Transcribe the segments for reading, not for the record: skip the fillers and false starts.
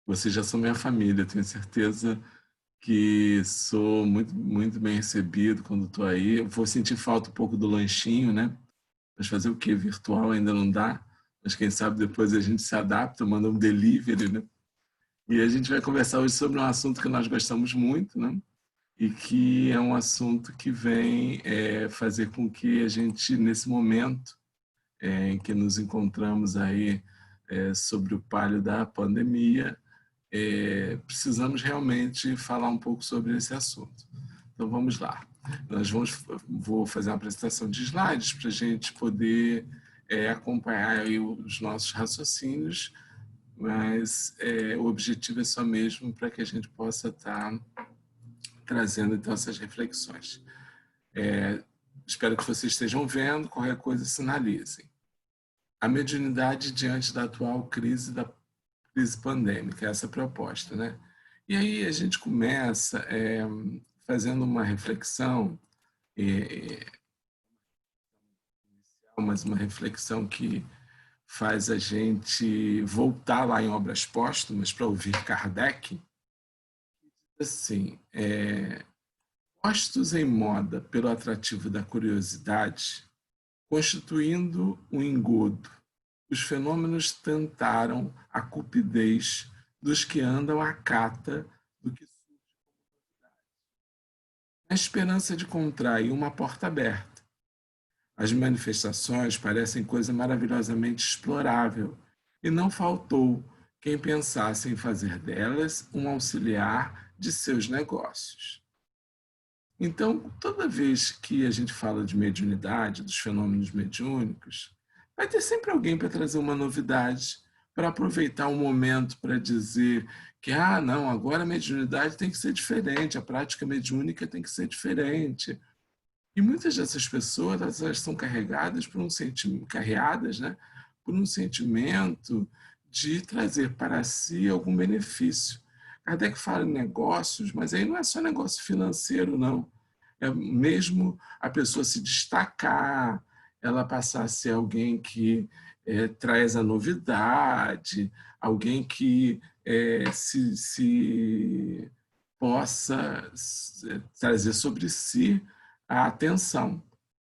Vocês já são minha família, tenho certeza que sou muito, muito bem recebido quando estou aí. Eu vou sentir falta um pouco do lanchinho, né? Mas fazer o quê? Virtual ainda não dá. Mas quem sabe depois a gente se adapta, manda um delivery, né? E a gente vai conversar hoje sobre um assunto que nós gostamos muito, né? E que é um assunto que vem fazer com que a gente, nesse momento em que nos encontramos aí sobre o palio da pandemia, precisamos realmente falar um pouco sobre esse assunto. Então vamos lá. Vou fazer uma apresentação de slides para a gente poder acompanhar aí os nossos raciocínios, mas o objetivo é só mesmo para que a gente possa estar trazendo então essas reflexões. Espero que vocês estejam vendo, qualquer coisa sinalizem. A mediunidade diante da atual crise pandêmica, essa proposta, né? E aí a gente começa fazendo uma reflexão, mas uma reflexão que faz a gente voltar lá em Obras Póstumas para ouvir Kardec, assim, postos em moda pelo atrativo da curiosidade, constituindo um engodo, os fenômenos tentaram a cupidez dos que andam à cata do que surge na esperança de contrair uma porta aberta. As manifestações parecem coisa maravilhosamente explorável, e não faltou quem pensasse em fazer delas um auxiliar de seus negócios. Então, toda vez que a gente fala de mediunidade, dos fenômenos mediúnicos, vai ter sempre alguém para trazer uma novidade, para aproveitar um momento para dizer que, não, agora a mediunidade tem que ser diferente, a prática mediúnica tem que ser diferente. E muitas dessas pessoas, elas são carregadas por um sentimento, né, por um sentimento de trazer para si algum benefício. Kardec fala em negócios, mas aí não é só negócio financeiro, não. É mesmo a pessoa se destacar, ela passar a ser alguém que traz a novidade, alguém que se possa trazer sobre si a atenção.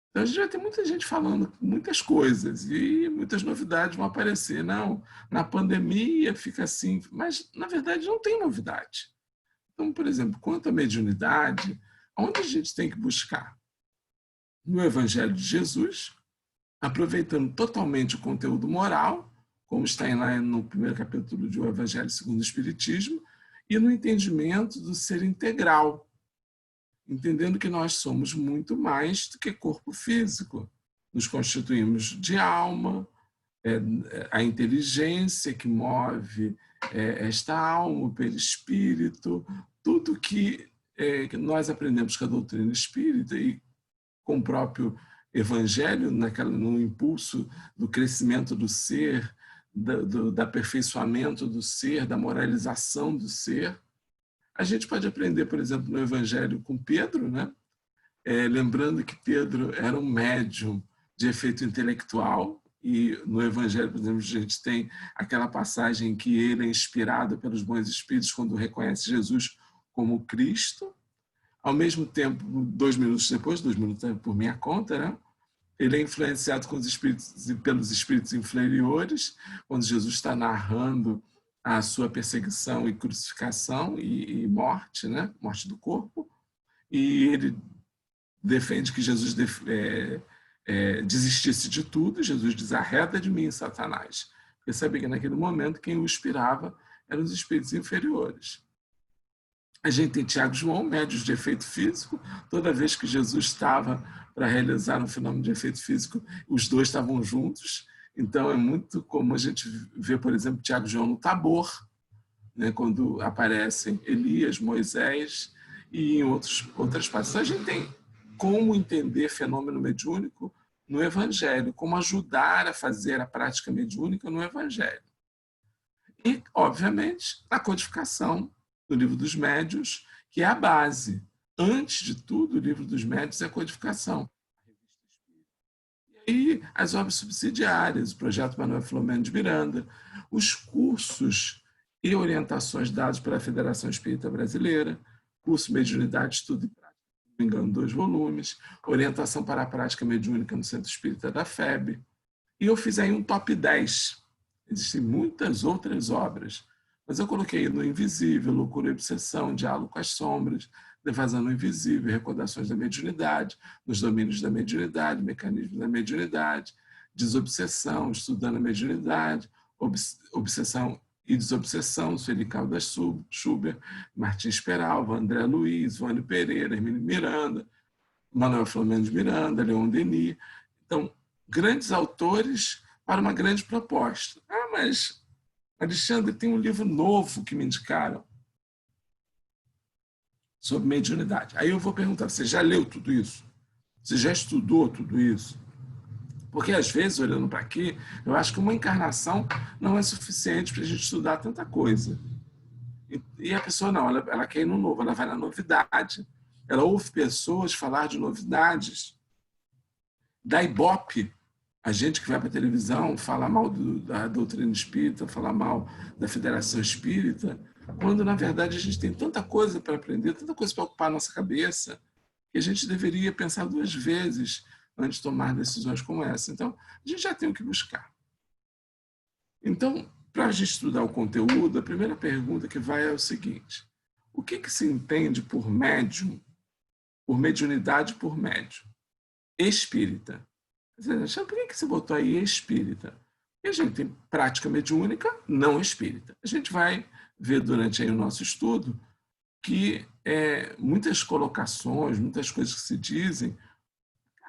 Então a gente vai ter muita gente falando muitas coisas e muitas novidades vão aparecer. Não, na pandemia fica assim, mas na verdade não tem novidade. Então, por exemplo, quanto à mediunidade, onde a gente tem que buscar? No Evangelho de Jesus, aproveitando totalmente o conteúdo moral, como está lá no primeiro capítulo do Evangelho segundo o Espiritismo, e no entendimento do ser integral, entendendo que nós somos muito mais do que corpo físico. Nos constituímos de alma, a inteligência que move esta alma, o perispírito, tudo que nós aprendemos com a doutrina espírita e com o próprio evangelho, no impulso do crescimento do ser, do aperfeiçoamento do ser, da moralização do ser. A gente pode aprender, por exemplo, no evangelho com Pedro, né? Lembrando que Pedro era um médium de efeito intelectual, e no Evangelho, por exemplo, a gente tem aquela passagem em que ele é inspirado pelos bons espíritos quando reconhece Jesus como Cristo. Ao mesmo tempo, 2 minutos depois, 2 minutos por minha conta, né? Ele é influenciado com os espíritos, pelos espíritos inferiores, quando Jesus está narrando a sua perseguição e crucificação e morte, né? Morte do corpo, e ele defende que Jesus desistisse de tudo. Jesus diz: arreda de mim, Satanás. Porque sabia que naquele momento quem o inspirava eram os espíritos inferiores. A gente tem Tiago e João, médios de efeito físico. Toda vez que Jesus estava para realizar um fenômeno de efeito físico, os dois estavam juntos. Então é muito comum a gente ver, por exemplo, Tiago e João no Tabor, né, quando aparecem Elias, Moisés e em outras passagens. A gente tem como entender fenômeno mediúnico no Evangelho, como ajudar a fazer a prática mediúnica no Evangelho. E, obviamente, a codificação do Livro dos Médiuns, que é a base. Antes de tudo, o Livro dos Médiuns é a codificação. E as obras subsidiárias, o Projeto Manuel Filomeno de Miranda, os cursos e orientações dadas pela Federação Espírita Brasileira, curso Mediunidade, Estudo e Prática, se não me engano, 2 volumes, orientação para a prática mediúnica no Centro Espírita da FEB, e eu fiz aí um top 10. Existem muitas outras obras, mas eu coloquei no Invisível, Loucura e Obsessão, Diálogo com as Sombras, Devasando o Invisível, Recordações da Mediunidade, Nos Domínios da Mediunidade, Mecanismos da Mediunidade, Desobsessão, Estudando a Mediunidade, Obsessão e Desobsessão, Sueli Caldas Schubert, Martins Peralva, André Luiz, Vânio Pereira, Hermínio Miranda, Manuel Flamengo de Miranda, Leon Denis. Então, grandes autores para uma grande proposta. Ah, mas, Alexandre, tem um livro novo que me indicaram sobre mediunidade. Aí eu vou perguntar, você já leu tudo isso? Você já estudou tudo isso? Porque, às vezes, olhando para aqui, eu acho que uma encarnação não é suficiente para a gente estudar tanta coisa. E a pessoa não, ela quer ir no novo, ela vai na novidade. Ela ouve pessoas falar de novidades. Da Ibope, a gente que vai para a televisão fala mal da doutrina espírita, fala mal da Federação Espírita, quando, na verdade, a gente tem tanta coisa para aprender, tanta coisa para ocupar a nossa cabeça, que a gente deveria pensar 2 vezes antes de tomar decisões como essa. Então, a gente já tem o que buscar. Então, para a gente estudar o conteúdo, a primeira pergunta que vai é o seguinte: o que se entende por médium, por mediunidade por médium? Espírita. Por que você botou aí espírita? Porque a gente tem prática mediúnica não espírita. A gente vai ver durante aí o nosso estudo que muitas colocações, muitas coisas que se dizem,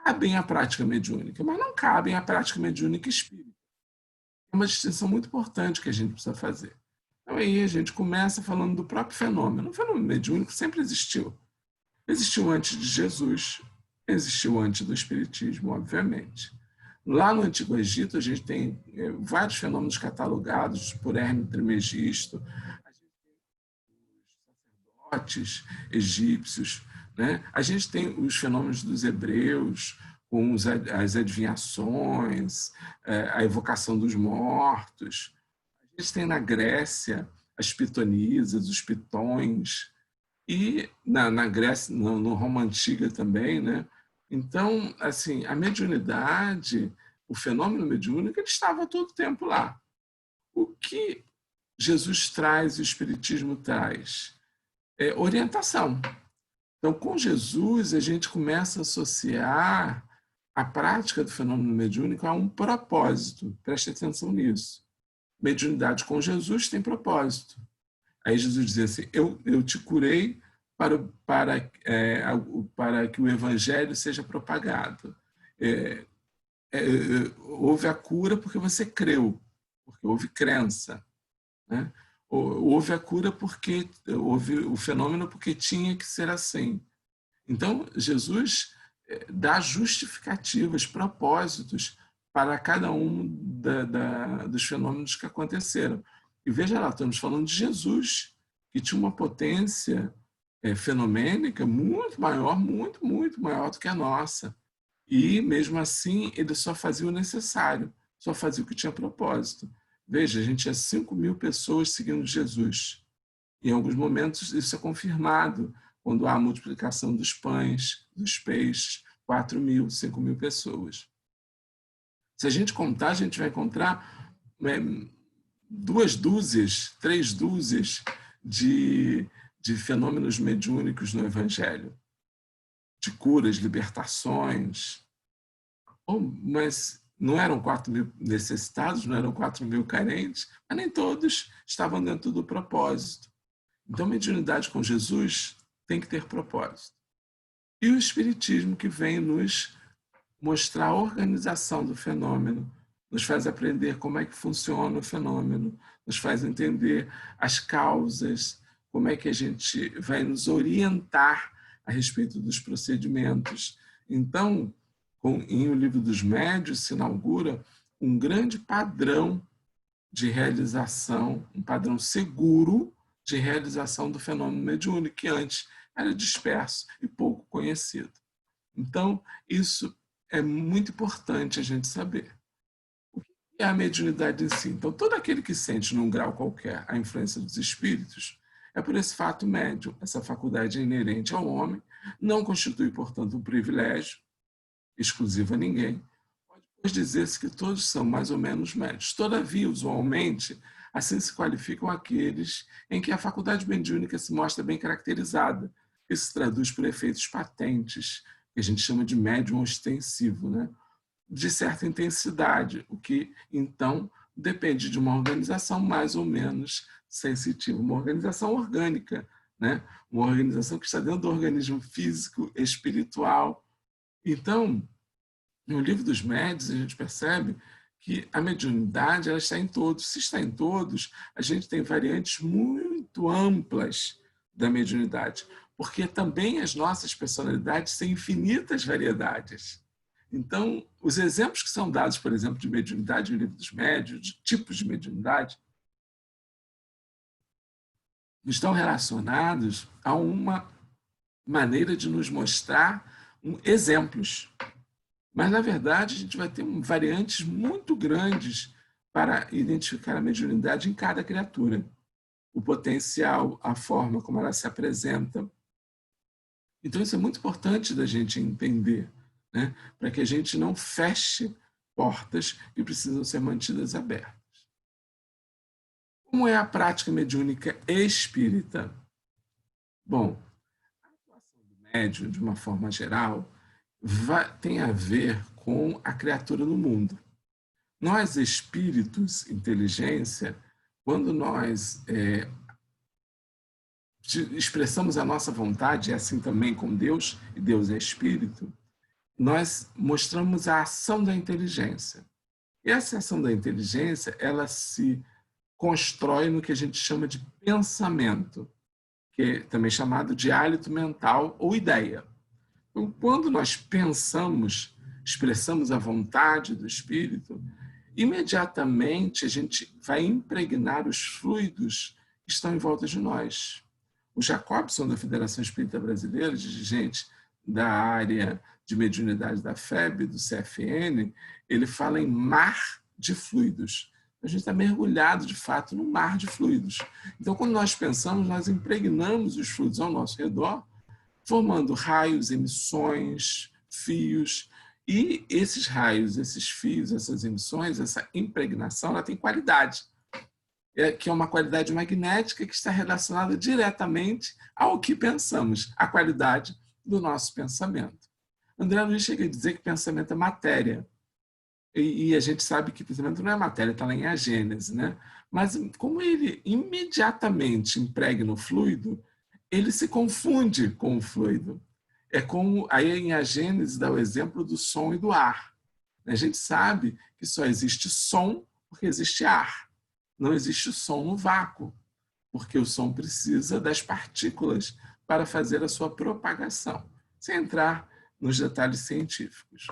cabem à prática mediúnica, mas não cabem à prática mediúnica espírita. É uma distinção muito importante que a gente precisa fazer. Então aí a gente começa falando do próprio fenômeno. O fenômeno mediúnico sempre existiu. Existiu antes de Jesus, existiu antes do Espiritismo, obviamente. Lá no Antigo Egito, a gente tem vários fenômenos catalogados por Hermes Trismegisto, a gente tem os sacerdotes egípcios, né? A gente tem os fenômenos dos hebreus, com as adivinhações, a evocação dos mortos. A gente tem na Grécia as pitonisas, os pitões, e na Grécia, no Roma Antiga também, né? Então, assim, a mediunidade, o fenômeno mediúnico, ele estava todo o tempo lá. O que Jesus traz e o Espiritismo traz? É orientação. Então, com Jesus, a gente começa a associar a prática do fenômeno mediúnico a um propósito. Preste atenção nisso. Mediunidade com Jesus tem propósito. Aí Jesus dizia assim: eu te curei para que o evangelho seja propagado. Houve a cura porque você creu, porque houve crença, né? Houve a cura porque houve o fenômeno porque tinha que ser assim. Então, Jesus dá justificativas, propósitos para cada um dos fenômenos que aconteceram. E veja lá, estamos falando de Jesus, que tinha uma potência fenomênica muito maior, muito maior do que a nossa. E, mesmo assim, ele só fazia o necessário, só fazia o que tinha propósito. Veja, a gente tinha 5.000 pessoas seguindo Jesus. Em alguns momentos, isso é confirmado, quando há a multiplicação dos pães, dos peixes, 4.000, 5.000 pessoas. Se a gente contar, a gente vai encontrar 2 dúzias, 3 dúzias de fenômenos mediúnicos no Evangelho, de curas, libertações. Mas não eram 4.000 necessitados, não eram 4.000 carentes, mas nem todos estavam dentro do propósito. Então, mediunidade com Jesus tem que ter propósito. E o Espiritismo, que vem nos mostrar a organização do fenômeno, nos faz aprender como é que funciona o fenômeno, nos faz entender as causas, como é que a gente vai nos orientar a respeito dos procedimentos. Então, em O Livro dos Médios se inaugura um grande padrão de realização, um padrão seguro de realização do fenômeno mediúnico, que antes era disperso e pouco conhecido. Então, isso é muito importante a gente saber. O que é a mediunidade em si. Então, todo aquele que sente, num grau qualquer, a influência dos espíritos, é por esse fato médium. Essa faculdade é inerente ao homem, não constitui, portanto, um privilégio exclusivo a ninguém. Pode dizer-se que todos são mais ou menos médios. Todavia, usualmente, assim se qualificam aqueles em que a faculdade mediúnica se mostra bem caracterizada, que se traduz por efeitos patentes, que a gente chama de médium ostensivo, né? De certa intensidade, o que, então, depende de uma organização mais ou menos sensitiva, uma organização orgânica, né? Uma organização que está dentro do organismo físico, espiritual. Então, no livro dos médiuns, a gente percebe que a mediunidade ela está em todos. Se está em todos, a gente tem variantes muito amplas da mediunidade, porque também as nossas personalidades têm infinitas variedades. Então, os exemplos que são dados, por exemplo, de mediunidade no livro dos médiuns, de tipos de mediunidade, estão relacionados a uma maneira de nos mostrar exemplos. Mas, na verdade, a gente vai ter variantes muito grandes para identificar a mediunidade em cada criatura. O potencial, a forma como ela se apresenta. Então, isso é muito importante da gente entender, né? Para que a gente não feche portas que precisam ser mantidas abertas. Como é a prática mediúnica espírita? Bom, a atuação do médium, de uma forma geral, tem a ver com a criatura no mundo. Nós, espíritos, inteligência, quando nós expressamos a nossa vontade, é assim também com Deus, e Deus é espírito, nós mostramos a ação da inteligência. E essa ação da inteligência, ela se constrói no que a gente chama de pensamento, que é também chamado de hálito mental ou ideia. Então, quando nós pensamos, expressamos a vontade do espírito, imediatamente a gente vai impregnar os fluidos que estão em volta de nós. O Jacobson, da Federação Espírita Brasileira, dirigente da área de mediunidade da FEB, do CFN, ele fala em mar de fluidos. A gente está mergulhado, de fato, no mar de fluidos. Então, quando nós pensamos, nós impregnamos os fluidos ao nosso redor, formando raios, emissões, fios. E esses raios, esses fios, essas emissões, essa impregnação, ela tem qualidade, que é uma qualidade magnética que está relacionada diretamente ao que pensamos, a qualidade do nosso pensamento. André Luiz chega a dizer que pensamento é matéria. E a gente sabe que pensamento não é matéria, está lá em A Gênese, né? Mas como ele imediatamente impregna o fluido, ele se confunde com o fluido. É como aí em A Gênese dá o exemplo do som e do ar. A gente sabe que só existe som porque existe ar. Não existe som no vácuo, porque o som precisa das partículas para fazer a sua propagação, sem entrar nos detalhes científicos.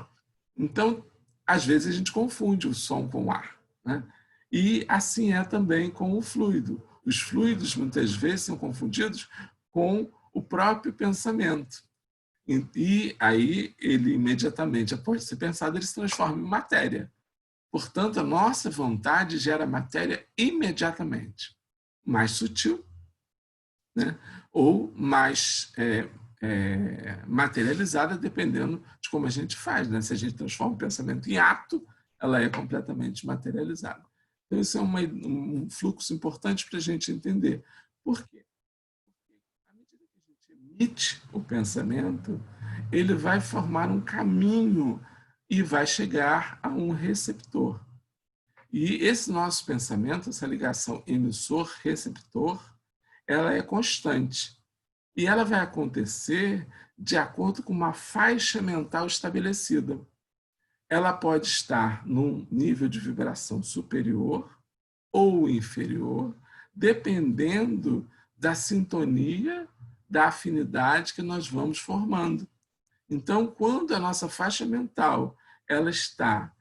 Então, às vezes a gente confunde o som com o ar, né? E assim é também com o fluido. Os fluidos muitas vezes são confundidos com o próprio pensamento. E aí ele imediatamente, após ser pensado, ele se transforma em matéria. Portanto, a nossa vontade gera matéria imediatamente. Mais sutil, né? Ou mais materializada, dependendo de como a gente faz, né? Se a gente transforma o pensamento em ato, ela é completamente materializada. Então, isso é um fluxo importante para a gente entender. Por quê? Porque à medida que a gente emite o pensamento, ele vai formar um caminho e vai chegar a um receptor. E esse nosso pensamento, essa ligação emissor-receptor, ela é constante. E ela vai acontecer de acordo com uma faixa mental estabelecida. Ela pode estar num nível de vibração superior ou inferior, dependendo da sintonia, da afinidade que nós vamos formando. Então, quando a nossa faixa mental ela está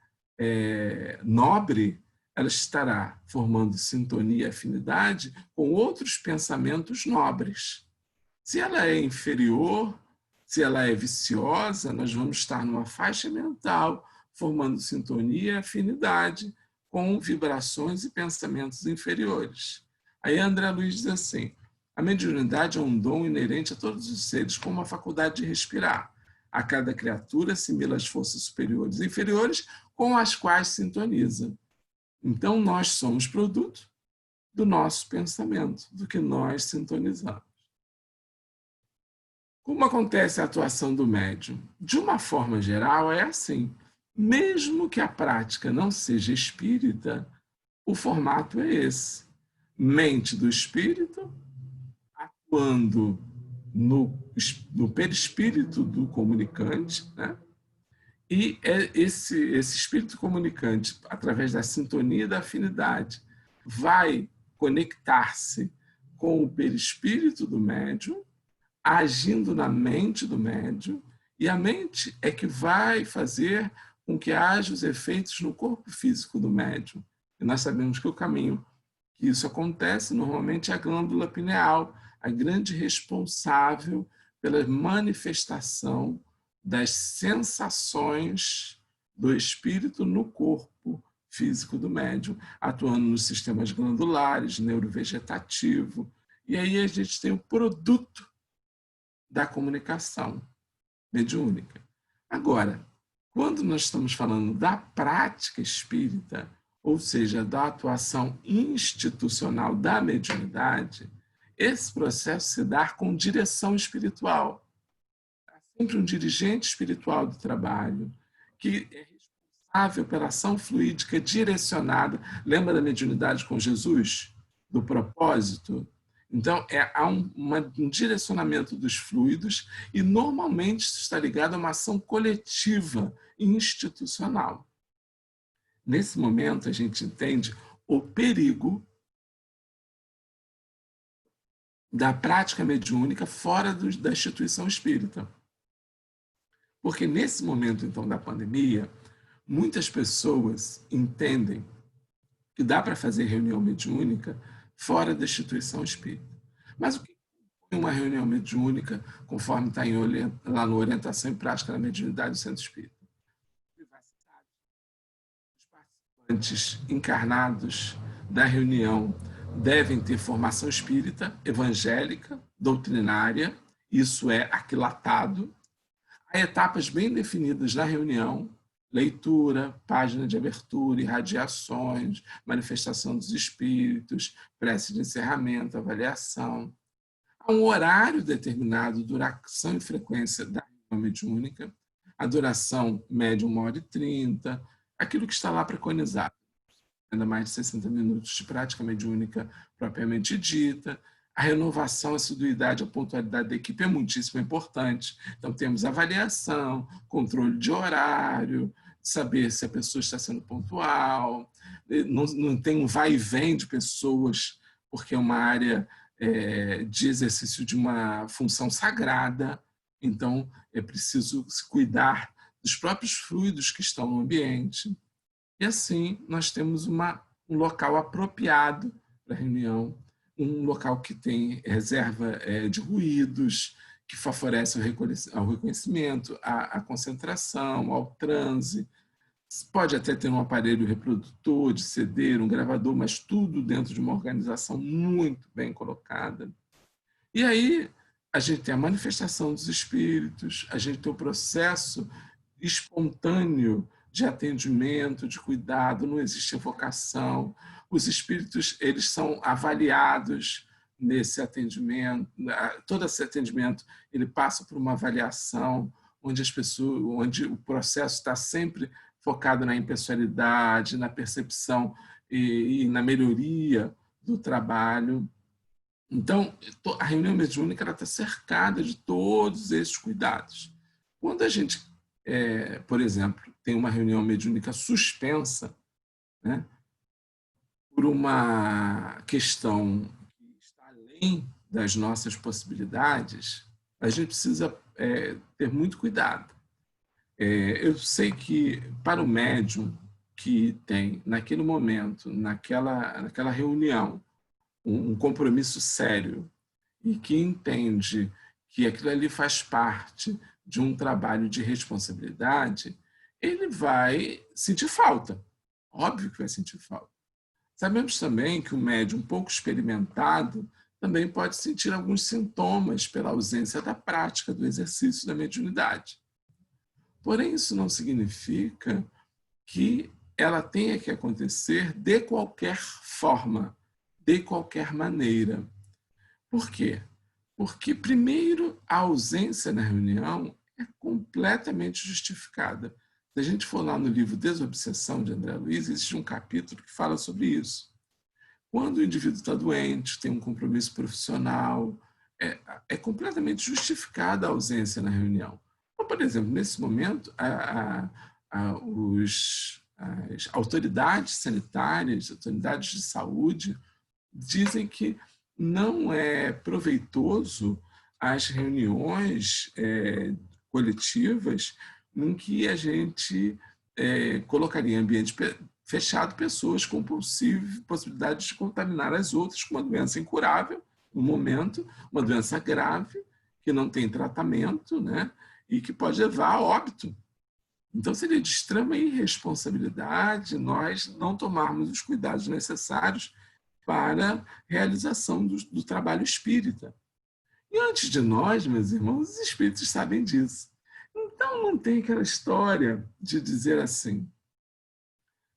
nobre, ela estará formando sintonia e afinidade com outros pensamentos nobres. Se ela é inferior, se ela é viciosa, nós vamos estar numa faixa mental formando sintonia e afinidade com vibrações e pensamentos inferiores. Aí André Luiz diz assim: a mediunidade é um dom inerente a todos os seres, com uma faculdade de respirar. A cada criatura assimila as forças superiores e inferiores com as quais sintoniza. Então, nós somos produto do nosso pensamento, do que nós sintonizamos. Como acontece a atuação do médium? De uma forma geral, é assim. Mesmo que a prática não seja espírita, o formato é esse. Mente do espírito atuando no perispírito do comunicante, né? E esse espírito comunicante, através da sintonia e da afinidade, vai conectar-se com o perispírito do médium, agindo na mente do médium, e a mente é que vai fazer com que haja os efeitos no corpo físico do médium. E nós sabemos que o caminho que isso acontece normalmente é a glândula pineal, a grande responsável pela manifestação das sensações do espírito no corpo físico do médium, atuando nos sistemas glandulares, neurovegetativo. E aí a gente tem o produto da comunicação mediúnica. Agora, quando nós estamos falando da prática espírita, ou seja, da atuação institucional da mediunidade, esse processo se dá com direção espiritual. Há sempre um dirigente espiritual do trabalho que é responsável pela ação fluídica direcionada. Lembra da mediunidade com Jesus? Do propósito? Então, há um direcionamento dos fluidos e, normalmente, isso está ligado a uma ação coletiva e institucional. Nesse momento, a gente entende o perigo da prática mediúnica fora da instituição espírita. Porque, nesse momento, então, da pandemia, muitas pessoas entendem que dá para fazer reunião mediúnica fora da instituição espírita. Mas o que é uma reunião mediúnica, conforme está lá no Orientação e Prática da Mediunidade do Centro Espírita? Os participantes encarnados da reunião devem ter formação espírita, evangélica, doutrinária, isso é aquilatado. Há etapas bem definidas na reunião: leitura, página de abertura, irradiações, manifestação dos espíritos, prece de encerramento, avaliação. Há um horário determinado, duração e frequência da reunião mediúnica, a duração média 1h30, aquilo que está lá preconizado. Ainda mais de 60 minutos de prática mediúnica propriamente dita. A renovação, a assiduidade, a pontualidade da equipe é muitíssimo importante. Então, temos avaliação, controle de horário, saber se a pessoa está sendo pontual, não tem um vai e vem de pessoas, porque é uma área de exercício de uma função sagrada. Então, é preciso se cuidar dos próprios fluidos que estão no ambiente. E assim, nós temos um local apropriado para a reunião, um local que tem reserva de ruídos, que favorece ao reconhecimento, à concentração, ao transe. Pode até ter um aparelho reprodutor de CD, um gravador, mas tudo dentro de uma organização muito bem colocada. E aí a gente tem a manifestação dos espíritos, a gente tem o processo espontâneo de atendimento, de cuidado, não existe evocação. Os espíritos, eles são avaliados nesse atendimento. Todo esse atendimento, ele passa por uma avaliação onde onde o processo está sempre focado na impessoalidade, na percepção e na melhoria do trabalho. Então, a reunião mediúnica está cercada de todos esses cuidados. Quando a gente, por exemplo, tem uma reunião mediúnica suspensa, né, por uma questão que está além das nossas possibilidades, a gente precisa ter muito cuidado. Eu sei que para o médium que tem, naquele momento, naquela reunião, um compromisso sério e que entende que aquilo ali faz parte de um trabalho de responsabilidade, ele vai sentir falta. óbvio que vai sentir falta. Sabemos também que o médium pouco experimentado também pode sentir alguns sintomas pela ausência da prática do exercício da mediunidade. Porém, isso não significa que ela tenha que acontecer de qualquer forma, de qualquer maneira. Por quê? Porque, primeiro, a ausência na reunião é completamente justificada. Se a gente for lá no livro Desobsessão, de André Luiz, existe um capítulo que fala sobre isso. Quando o indivíduo está doente, tem um compromisso profissional, é completamente justificada a ausência na reunião. Então, por exemplo, nesse momento, as autoridades sanitárias, autoridades de saúde, dizem que não é proveitoso as reuniões coletivas em que a gente colocaria em ambiente fechado pessoas com possibilidade de contaminar as outras com uma doença incurável, no momento, uma doença grave, que não tem tratamento, né, e que pode levar a óbito. Então, seria de extrema irresponsabilidade nós não tomarmos os cuidados necessários para a realização do trabalho espírita. E antes de nós, meus irmãos, os espíritos sabem disso. Então, não tem aquela história de dizer assim: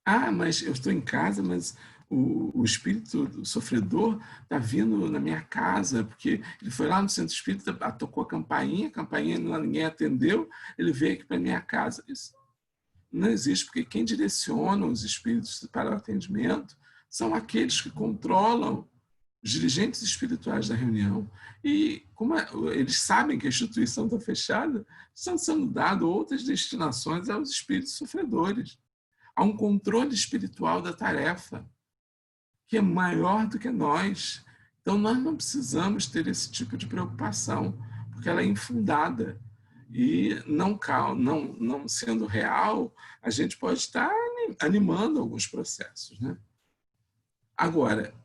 ah, mas eu estou em casa, mas o espírito sofredor está vindo na minha casa, porque ele foi lá no centro espírita, tocou a campainha ninguém atendeu, ele veio aqui para a minha casa. Isso não existe, porque quem direciona os espíritos para o atendimento são aqueles que controlam os dirigentes espirituais da reunião. E como eles sabem que a instituição está fechada, estão sendo dadas outras destinações aos espíritos sofredores. Há um controle espiritual da tarefa, que é maior do que nós. Então, nós não precisamos ter esse tipo de preocupação, porque ela é infundada. E não sendo real, a gente pode estar animando alguns processos, né? Agora,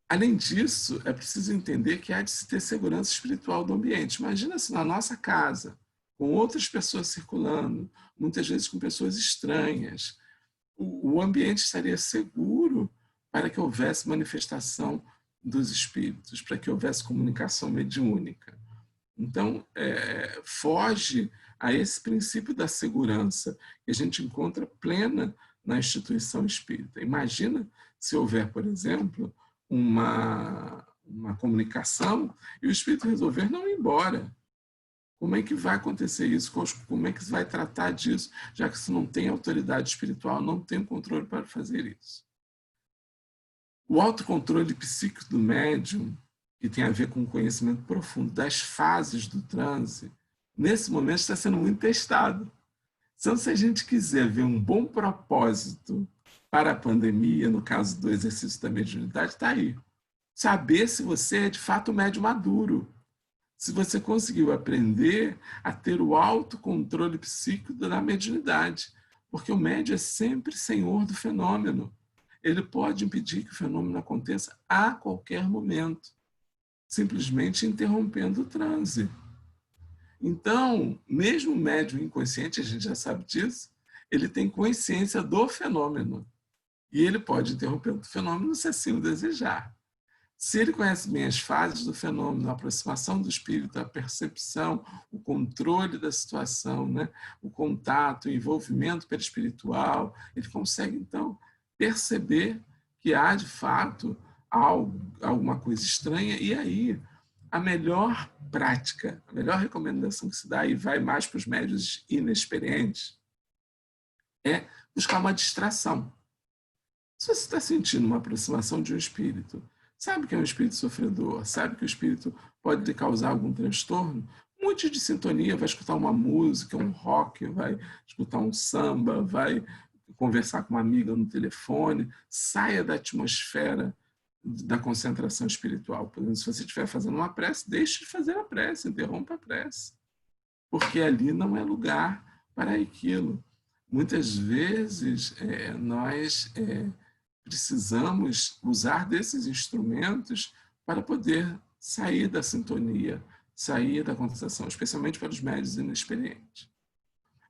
além disso, é preciso entender que há de se ter segurança espiritual do ambiente. Imagina se na nossa casa, com outras pessoas circulando, muitas vezes com pessoas estranhas, o ambiente estaria seguro para que houvesse manifestação dos espíritos, para que houvesse comunicação mediúnica. Então, foge a esse princípio da segurança que a gente encontra plena na instituição espírita. Imagina se houver, por exemplo, uma comunicação e o espírito resolver não ir embora. Como é que vai acontecer isso? Como é que se vai tratar disso, já que se não tem autoridade espiritual, não tem controle para fazer isso? O autocontrole psíquico do médium, que tem a ver com o conhecimento profundo das fases do transe, nesse momento está sendo muito testado. Então, se a gente quiser ver um bom propósito para a pandemia, no caso do exercício da mediunidade, está aí. Saber se você é de fato médium maduro. Se você conseguiu aprender a ter o autocontrole psíquico da mediunidade. Porque o médium é sempre senhor do fenômeno. Ele pode impedir que o fenômeno aconteça a qualquer momento, simplesmente interrompendo o transe. Então, mesmo o médium inconsciente, a gente já sabe disso, ele tem consciência do fenômeno. E ele pode interromper o fenômeno se assim o desejar. Se ele conhece bem as fases do fenômeno, a aproximação do espírito, a percepção, o controle da situação, né? O contato, o envolvimento perispiritual, ele consegue, então, perceber que há, de fato, alguma coisa estranha. E aí, a melhor prática, a melhor recomendação que se dá, e vai mais para os médiuns inexperientes, é buscar uma distração. Se você está sentindo uma aproximação de um espírito, sabe que é um espírito sofredor, sabe que o espírito pode lhe causar algum transtorno, mude de sintonia, vai escutar uma música, um rock, vai escutar um samba, vai conversar com uma amiga no telefone, saia da atmosfera da concentração espiritual. Por exemplo, se você estiver fazendo uma prece, deixe de fazer a prece, interrompa a prece, porque ali não é lugar para aquilo. Muitas vezes nós precisamos usar desses instrumentos para poder sair da sintonia, sair da concentração, especialmente para os médiuns inexperientes.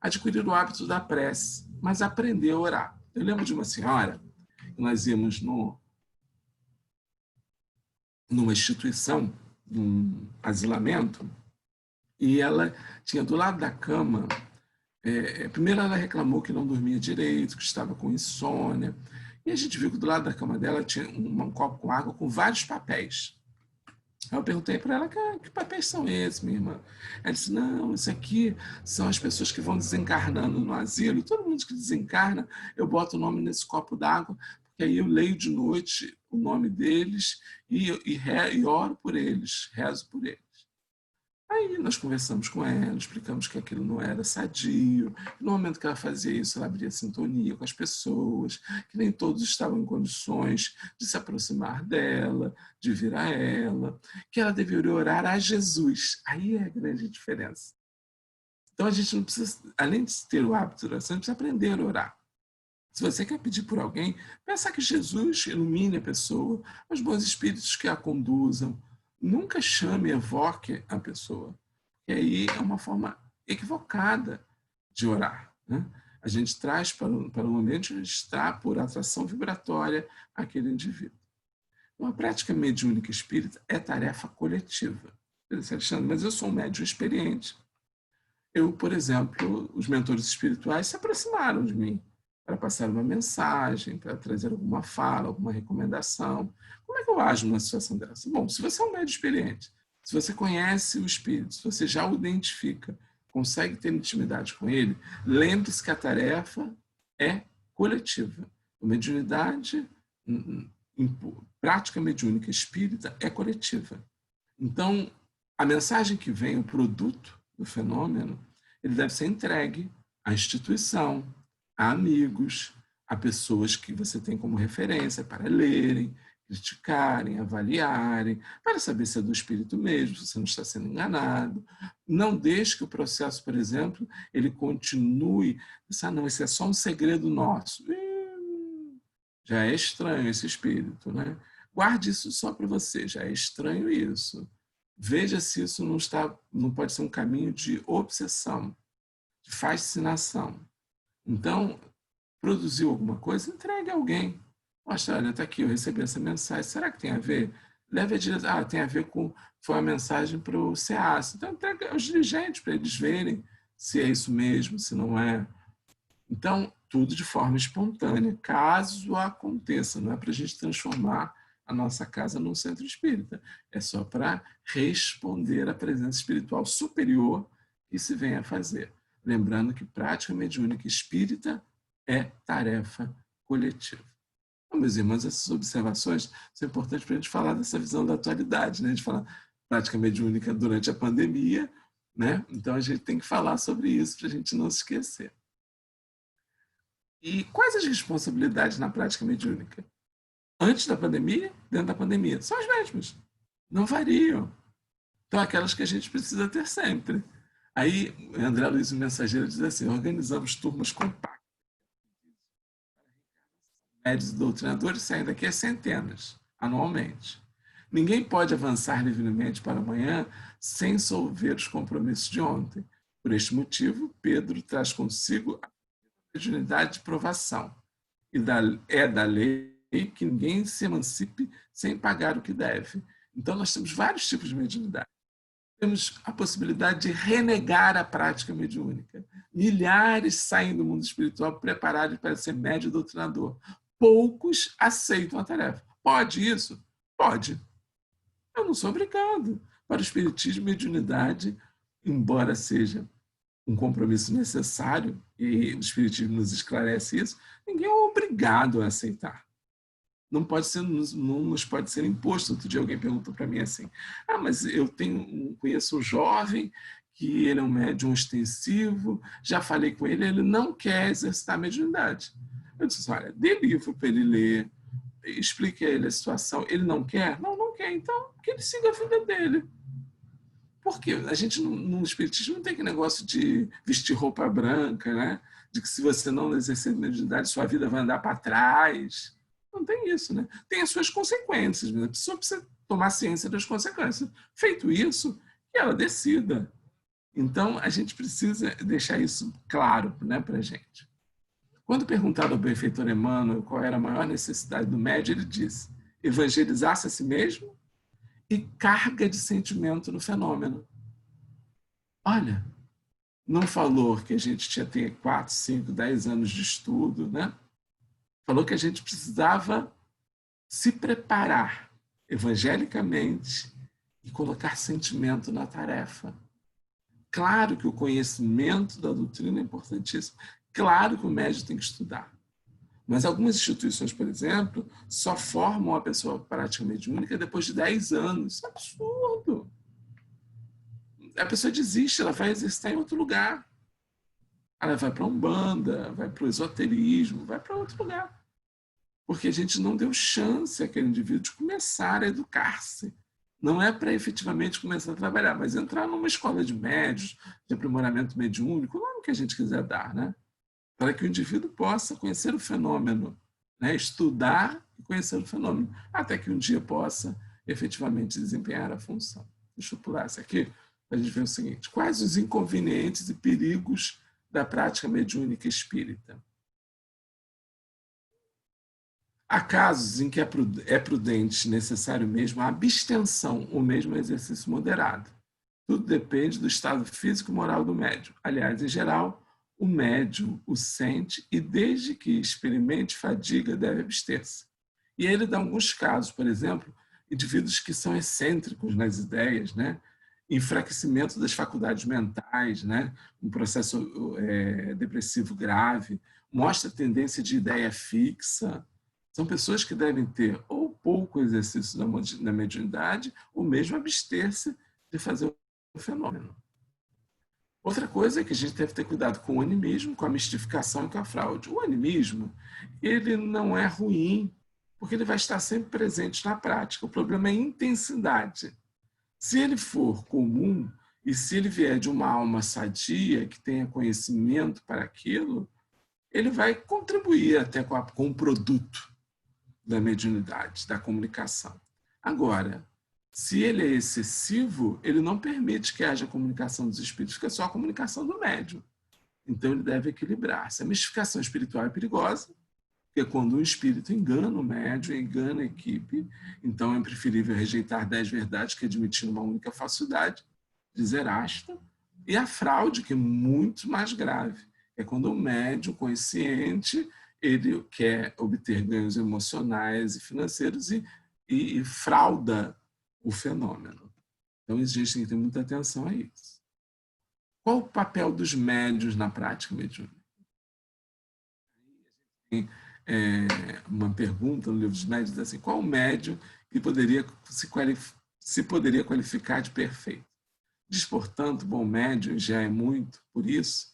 Adquirir o hábito da prece, mas aprender a orar. Eu lembro de uma senhora, nós íamos numa instituição, num asilamento, e ela tinha do lado da cama, primeiro ela reclamou que não dormia direito, que estava com insônia, e a gente viu que do lado da cama dela tinha um copo com água com vários papéis. Aí eu perguntei para ela, que papéis são esses, minha irmã? Ela disse, não, isso aqui são as pessoas que vão desencarnando no asilo, todo mundo que desencarna, eu boto o nome nesse copo d'água, porque aí eu leio de noite o nome deles e oro por eles, rezo por eles. Aí nós conversamos com ela, explicamos que aquilo não era sadio, que no momento que ela fazia isso, ela abria sintonia com as pessoas, que nem todos estavam em condições de se aproximar dela, de vir a ela, que ela deveria orar a Jesus. Aí é a grande diferença. Então a gente não precisa, além de ter o hábito de oração, a gente precisa aprender a orar. Se você quer pedir por alguém, peça que Jesus ilumine a pessoa, os bons espíritos que a conduzam. Nunca chame, evoque a pessoa. E aí é uma forma equivocada de orar. Né? A gente traz para o ambiente onde está, por atração vibratória, aquele indivíduo. Uma prática mediúnica espírita é tarefa coletiva. Eu disse, Alexandre, mas eu sou um médium experiente. Eu, por exemplo, os mentores espirituais se aproximaram de mim para passar uma mensagem, para trazer alguma fala, alguma recomendação. Como é que eu ajo numa situação dessa? Bom, se você é um médium experiente, se você conhece o espírito, se você já o identifica, consegue ter intimidade com ele, lembre-se que a tarefa é coletiva. A mediunidade, prática mediúnica espírita é coletiva. Então, a mensagem que vem, o produto do fenômeno, ele deve ser entregue à instituição, a amigos, a pessoas que você tem como referência para lerem, criticarem, avaliarem, para saber se é do espírito mesmo, se você não está sendo enganado. Não deixe que o processo, por exemplo, ele continue. Não, isso é só um segredo nosso. Já é estranho esse espírito, né? Guarde isso só para você, já é estranho isso. Veja se isso não pode ser um caminho de obsessão, de fascinação. Então, produziu alguma coisa, entregue a alguém. Mostra, olha, está aqui, eu recebi essa mensagem, será que tem a ver? Leve a direção, tem a ver com, foi uma mensagem para o SEAS. Então, entregue aos dirigentes para eles verem se é isso mesmo, se não é. Então, tudo de forma espontânea, caso aconteça, não é para a gente transformar a nossa casa num centro espírita, é só para responder à presença espiritual superior que se vem a fazer. Lembrando que prática mediúnica espírita é tarefa coletiva. Então, meus irmãos, essas observações são importantes para a gente falar dessa visão da atualidade, né? A gente fala prática mediúnica durante a pandemia, né? Então a gente tem que falar sobre isso para a gente não se esquecer. E quais as responsabilidades na prática mediúnica? Antes da pandemia, dentro da pandemia, são as mesmas. Não variam. Então, aquelas que a gente precisa ter sempre. Aí, André Luiz, o mensageiro, diz assim, organizamos turmas compactas. Médios e doutrinadores saem daqui a centenas, anualmente. Ninguém pode avançar livremente para amanhã sem solver os compromissos de ontem. Por este motivo, Pedro traz consigo a mediunidade de provação. E é da lei que ninguém se emancipe sem pagar o que deve. Então, nós temos vários tipos de mediunidade. Temos a possibilidade de renegar a prática mediúnica. Milhares saem do mundo espiritual preparados para ser médium doutrinador. Poucos aceitam a tarefa. Pode isso? Pode. Eu não sou obrigado. Para o espiritismo, mediunidade, embora seja um compromisso necessário, e o espiritismo nos esclarece isso, ninguém é obrigado a aceitar. Não nos pode ser imposto. Outro dia alguém perguntou para mim assim, mas eu conheço um jovem que ele é um médium ostensivo, já falei com ele, ele não quer exercitar a mediunidade. Eu disse, olha, dê livro para ele ler, explique a ele a situação. Ele não quer? Não quer, então que ele siga a vida dele. Porque a gente, no espiritismo, não tem aquele negócio de vestir roupa branca, né? De que se você não exercer mediunidade, sua vida vai andar para trás. Não tem isso, né? Tem as suas consequências, né? A pessoa precisa tomar ciência das consequências. Feito isso, que ela decida. Então, a gente precisa deixar isso claro, né, para a gente. Quando perguntado ao benfeitor Emmanuel qual era a maior necessidade do médium, ele disse: evangelizar-se a si mesmo e carga de sentimento no fenômeno. Olha, não falou que a gente tinha que ter 4, 5, 10 anos de estudo, né? Falou que a gente precisava se preparar evangelicamente e colocar sentimento na tarefa. Claro que o conhecimento da doutrina é importantíssimo. Claro que o médium tem que estudar. Mas algumas instituições, por exemplo, só formam a pessoa prática mediúnica depois de 10 anos. Isso é absurdo. A pessoa desiste, ela vai exercitar em outro lugar. Ela vai para a Umbanda, vai para o esoterismo, vai para outro lugar. Porque a gente não deu chance àquele indivíduo de começar a educar-se. Não é para efetivamente começar a trabalhar, mas entrar numa escola de médios, de aprimoramento mediúnico, o nome que a gente quiser dar, né? Para que o indivíduo possa conhecer o fenômeno, né? Estudar e conhecer o fenômeno, até que um dia possa efetivamente desempenhar a função. Deixa eu pular essa aqui, para a gente ver o seguinte: quais os inconvenientes e perigos da prática mediúnica espírita? Há casos em que é prudente, necessário mesmo, a abstenção, ou mesmo exercício moderado. Tudo depende do estado físico e moral do médium. Aliás, em geral, o médium o sente e, desde que experimente fadiga, deve abster-se. E ele dá alguns casos, por exemplo, indivíduos que são excêntricos nas ideias, né? Enfraquecimento das faculdades mentais, né? Um processo depressivo grave, mostra tendência de ideia fixa. São pessoas que devem ter ou pouco exercício da mediunidade, ou mesmo abster-se de fazer o fenômeno. Outra coisa é que a gente deve ter cuidado com o animismo, com a mistificação e com a fraude. O animismo, ele não é ruim, porque ele vai estar sempre presente na prática. O problema é a intensidade. Se ele for comum e se ele vier de uma alma sadia, que tenha conhecimento para aquilo, ele vai contribuir até com o produto da mediunidade, da comunicação. Agora, se ele é excessivo, ele não permite que haja comunicação dos espíritos, fica só a comunicação do médium. Então, ele deve equilibrar-se. A mistificação espiritual é perigosa, porque quando um espírito engana o médium, engana a equipe, então é preferível rejeitar 10 verdades que admitir uma única falsidade, dizer asta. E a fraude, que é muito mais grave, é quando o médium consciente ele quer obter ganhos emocionais e financeiros e frauda o fenômeno. Então, a gente tem que ter muita atenção a isso. Qual o papel dos médiuns na prática mediúnica? Tem uma pergunta no livro dos médiuns, assim: qual o médium que poderia se poderia qualificar de perfeito? Diz, portanto, bom médium já é muito, por isso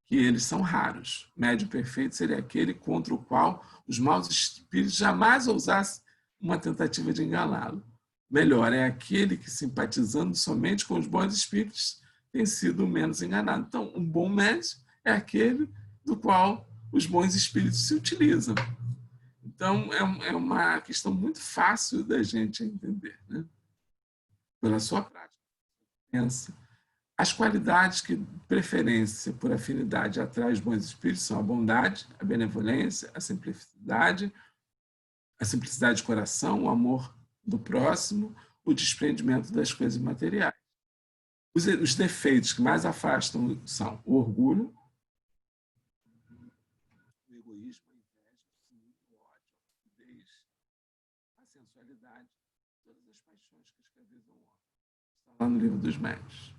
que eles são raros. Médium perfeito seria aquele contra o qual os maus espíritos jamais ousassem uma tentativa de enganá-lo. Melhor é aquele que, simpatizando somente com os bons espíritos, tem sido menos enganado. Então, um bom médium é aquele do qual os bons espíritos se utilizam. Então, é uma questão muito fácil da gente entender, né? Pela sua prática. Pensa. As qualidades que preferência por afinidade atrai os bons espíritos são a bondade, a benevolência, a simplicidade de coração, o amor do próximo, o desprendimento das coisas materiais. Os defeitos que mais afastam são o orgulho, o egoísmo, a inveja, o ciúme, o ódio, a timidez, a sensualidade, todas as paixões que escravizam o homem. Está lá no livro dos Médiuns.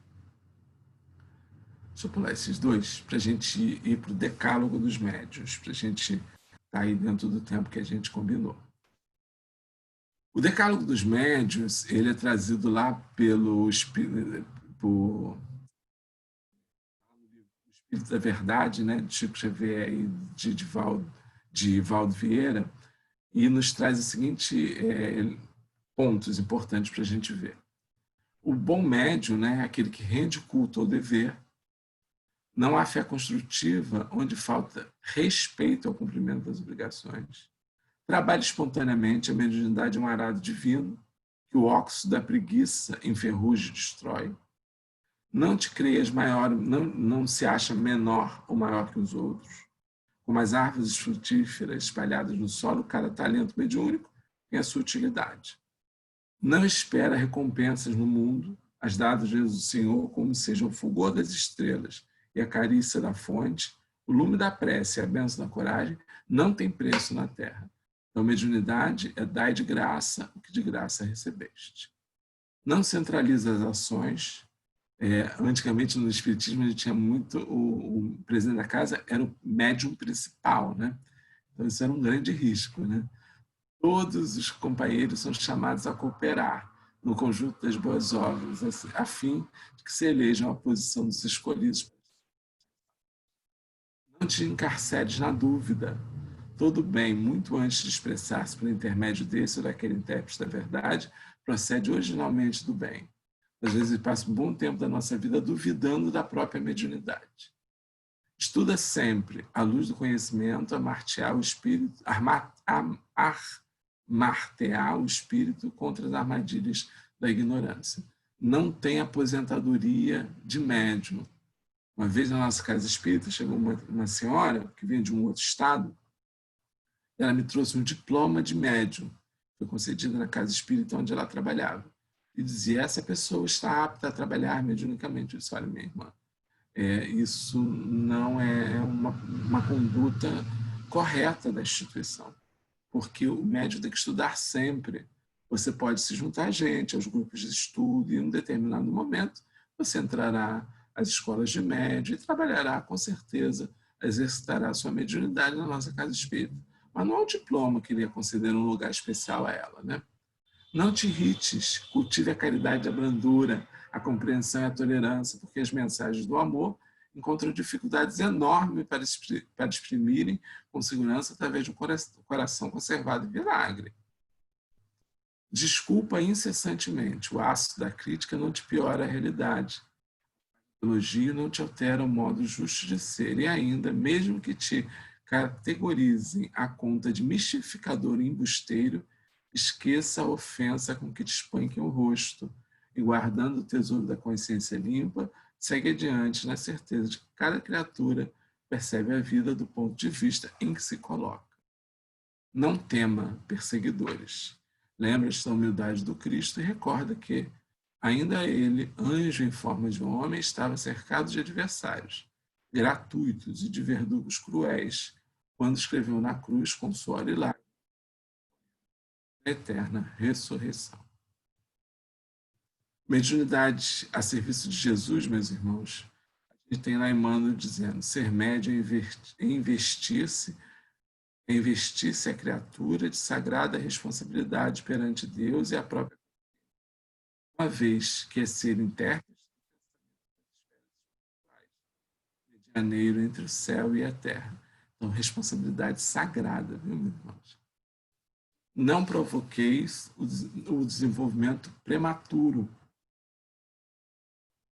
Deixa eu pular esses dois para a gente ir para o decálogo dos médiuns, para a gente estar aí dentro do tempo que a gente combinou. O decálogo dos médiuns, ele é trazido lá pelo Espírito da Verdade, né, de Chico Xavier e de Valdo Vieira, e nos traz os seguintes pontos importantes para a gente ver. O bom médium, né, é aquele que rende culto ao dever. Não há fé construtiva onde falta respeito ao cumprimento das obrigações. Trabalhe espontaneamente, a mediunidade é um arado divino, que o óxido da preguiça enferruja e destrói. Não te creias maior, não se acha menor ou maior que os outros. Como as árvores frutíferas espalhadas no solo, cada talento mediúnico tem a sua utilidade. Não espera recompensas no mundo, as dadas do Senhor, como sejam o fulgor das estrelas e a carícia da fonte, o lume da prece e a bênção da coragem, não tem preço na terra. Então, mediunidade é dai de graça o que de graça recebeste. Não centraliza as ações. Antigamente, no Espiritismo, a gente tinha muito... O presidente da casa era o médium principal, né? Então, isso era um grande risco, né? Todos os companheiros são chamados a cooperar no conjunto das boas obras, a fim de que se elejam a posição dos escolhidos. Não te encarceres na dúvida. Todo bem, muito antes de expressar-se por intermédio desse ou daquele intérprete da verdade, procede originalmente do bem. Às vezes passa um bom tempo da nossa vida duvidando da própria mediunidade. Estuda sempre, à luz do conhecimento, a martear o espírito, martear o espírito contra as armadilhas da ignorância. Não tem aposentadoria de médium. Uma vez na nossa casa espírita chegou uma senhora que vinha de um outro estado, ela me trouxe um diploma de médium, foi concedido na casa espírita onde ela trabalhava, e dizia, essa pessoa está apta a trabalhar mediunicamente. Eu disse, olha, minha irmã, isso não é uma conduta correta da instituição, porque o médium tem que estudar sempre. Você pode se juntar a gente, aos grupos de estudo, e em um determinado momento você entrará às escolas de médio e trabalhará, com certeza, exercitará a sua mediunidade na nossa casa espírita. Mas não é o diploma que iria conceder um lugar especial a ela, né? Não te irrites, cultive a caridade e a brandura, a compreensão e a tolerância, porque as mensagens do amor encontram dificuldades enormes para exprimirem com segurança através de um coração conservado em vinagre. Desculpa incessantemente, o ácido da crítica não te piora a realidade. O elogio não te altera o modo justo de ser, e ainda, mesmo que te categorizem a conta de mistificador e embusteiro, esqueça a ofensa com que te espanquem o rosto, e guardando o tesouro da consciência limpa, segue adiante na certeza de que cada criatura percebe a vida do ponto de vista em que se coloca. Não tema perseguidores. Lembra-te da humildade do Cristo e recorda que, ainda ele, anjo em forma de homem, estava cercado de adversários, gratuitos e de verdugos cruéis, quando escreveu na cruz com suor e lágrimas a eterna ressurreição. Mediunidade a serviço de Jesus, meus irmãos, a gente tem lá Emmanuel dizendo, ser médio é investir-se a criatura de sagrada responsabilidade perante Deus e a própria, uma vez que é ser intérprete medianeiro entre o céu e a terra. Então, responsabilidade sagrada, viu, meus irmãos? Não provoqueis o desenvolvimento prematuro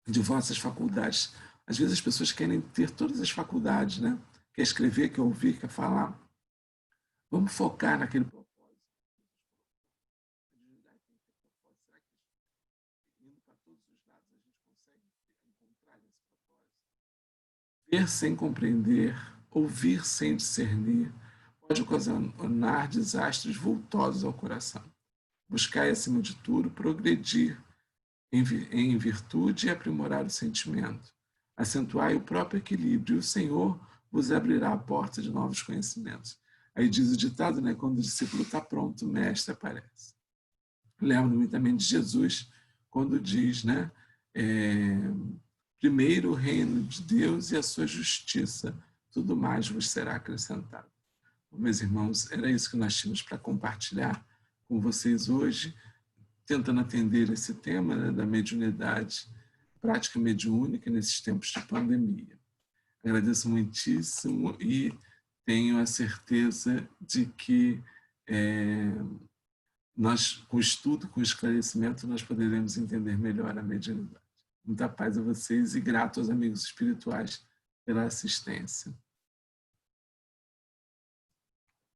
de vossas faculdades. Às vezes as pessoas querem ter todas as faculdades, né? Quer escrever, quer ouvir, quer falar. Vamos focar naquele propósito. Será que indo para todos os lados a gente consegue encontrar esse propósito? Ver sem compreender, ouvir sem discernir, pode ocasionar desastres vultosos ao coração. Buscai, acima de tudo, progredir em virtude e aprimorar o sentimento. Acentuai o próprio equilíbrio e o Senhor vos abrirá a porta de novos conhecimentos. Aí diz o ditado, né? Quando o discípulo está pronto, o mestre aparece. Lembro-me também de Jesus, quando diz, né? Primeiro o reino de Deus e a sua justiça, tudo mais vos será acrescentado. Bom, meus irmãos, era isso que nós tínhamos para compartilhar com vocês hoje, tentando atender esse tema, né, da mediunidade, prática mediúnica nesses tempos de pandemia. Agradeço muitíssimo e tenho a certeza de que nós, com estudo, com esclarecimento, nós poderemos entender melhor a mediunidade. Muita paz a vocês e grato aos amigos espirituais pela assistência.